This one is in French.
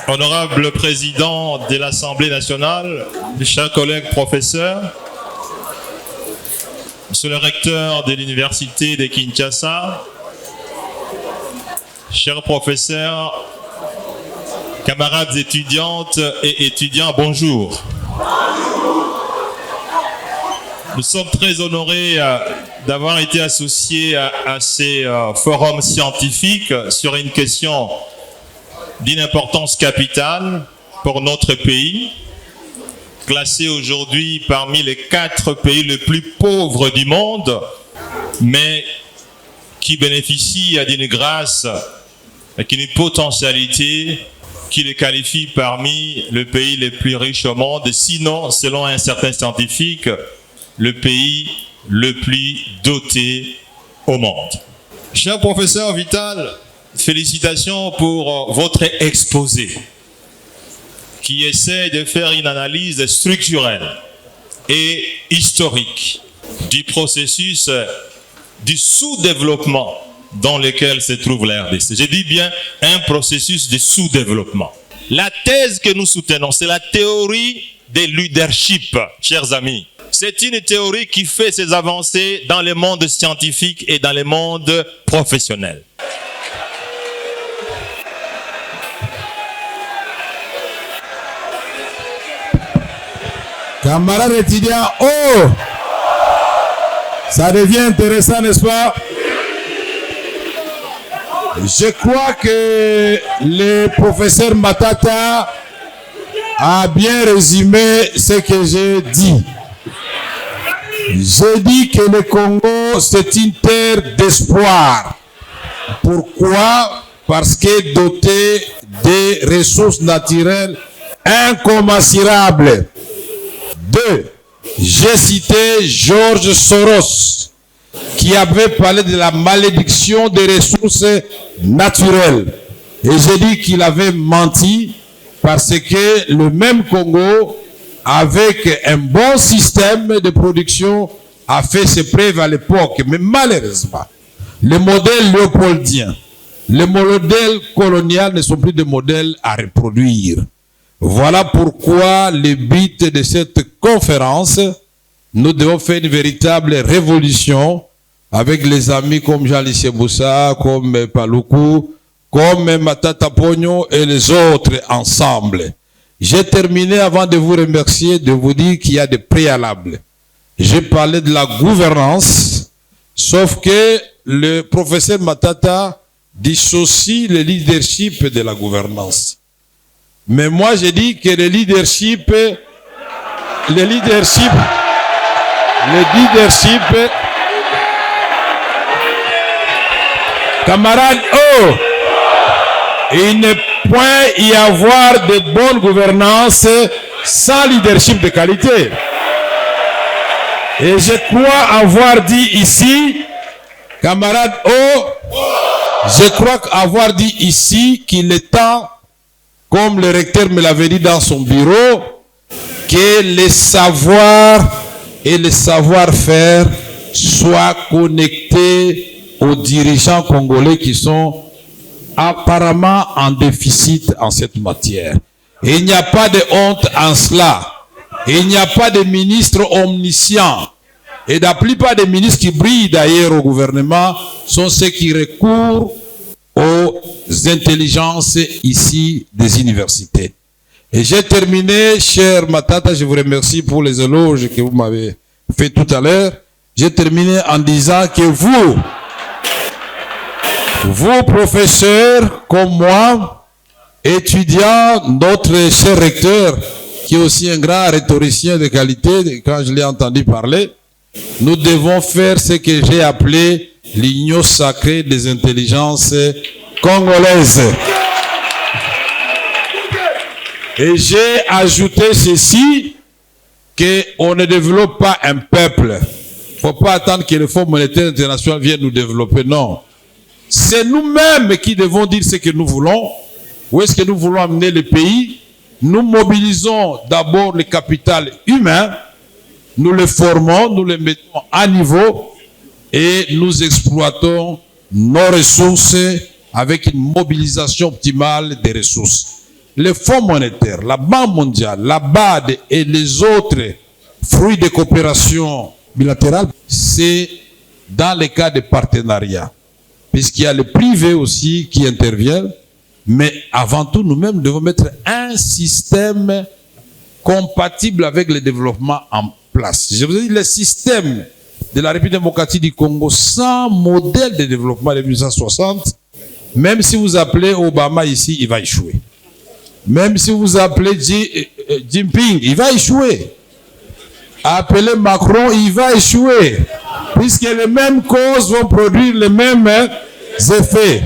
Honorable Président de l'Assemblée nationale, mes chers collègues professeurs, Monsieur le recteur de l'Université de Kinshasa, chers professeurs, camarades étudiantes et étudiants, bonjour. Nous sommes très honorés d'avoir été associés à ces forums scientifiques sur une question d'une importance capitale pour notre pays, classé aujourd'hui parmi les 4 pays les plus pauvres du monde, mais qui bénéficie d'une grâce, d'une potentialité qui les qualifie parmi les pays les plus riches au monde, sinon, selon un certain scientifique, le pays le plus doté au monde. Cher professeur Vital, félicitations pour votre exposé qui essaie de faire une analyse structurelle et historique du processus du sous-développement dans lequel se trouve la RDC. Je dis bien un processus de sous-développement. La thèse que nous soutenons, c'est la théorie des leadership, chers amis. C'est une théorie qui fait ses avancées dans le monde scientifique et dans le monde professionnel. Camarades étudiants, oh! Ça devient intéressant, n'est-ce pas? Je crois que le professeur Matata a bien résumé ce que j'ai dit. J'ai dit que le Congo, c'est une terre d'espoir. Pourquoi? Parce qu'elle est dotée de ressources naturelles incommensurables. 2. J'ai cité George Soros, qui avait parlé de la malédiction des ressources naturelles. Et j'ai dit qu'il avait menti parce que le même Congo, avec un bon système de production, a fait ses preuves à l'époque. Mais malheureusement, les modèles léopoldiens, les modèles coloniaux ne sont plus des modèles à reproduire. Voilà pourquoi le but de cette conférence, nous devons faire une véritable révolution avec les amis comme Jean-Lycée Boussa, comme Paluku, comme Matata Pogno et les autres ensemble. J'ai terminé avant de vous remercier, de vous dire qu'il y a des préalables. J'ai parlé de la gouvernance, sauf que le professeur Matata dissocie le leadership de la gouvernance. Mais moi, j'ai dit que le leadership, camarades, oh, il ne peut y avoir de bonne gouvernance sans leadership de qualité. Et je crois avoir dit ici, camarades, oh, je crois avoir dit ici qu'il est temps, comme le recteur me l'avait dit dans son bureau, que les savoirs et le savoir-faire soient connectés aux dirigeants congolais qui sont apparemment en déficit en cette matière. Et il n'y a pas de honte en cela. Et il n'y a pas de ministre omniscient. Et la plupart des ministres qui brillent d'ailleurs au gouvernement sont ceux qui recourent aux intelligences ici des universités. Et j'ai terminé, cher Matata, je vous remercie pour les éloges que vous m'avez fait tout à l'heure. J'ai terminé en disant que vous professeurs comme moi, étudiants, notre cher recteur, qui est aussi un grand rhétoricien de qualité, quand je l'ai entendu parler, nous devons faire ce que j'ai appelé l'union sacrée des intelligences congolaises. Et j'ai ajouté ceci, qu'on ne développe pas un peuple. Il ne faut pas attendre que le Fonds monétaire international vienne nous développer, non. C'est nous-mêmes qui devons dire ce que nous voulons. Où est-ce que nous voulons amener le pays? Nous mobilisons d'abord le capital humain, nous le formons, nous le mettons à niveau et nous exploitons nos ressources avec une mobilisation optimale des ressources. le Fonds monétaire, la Banque mondiale, la BAD et les autres fruits de coopération bilatérale, c'est dans les cas de partenariat. Puisqu'il y a le privé aussi qui intervient, mais avant tout, nous-mêmes devons mettre un système compatible avec le développement en place. Je vous ai dit, le système de la République démocratique du Congo sans modèle de développement de 1960, même si vous appelez Obama ici, il va échouer. Même si vous appelez Jinping, il va échouer. Appelez Macron, il va échouer. Puisque les mêmes causes vont produire les mêmes effets.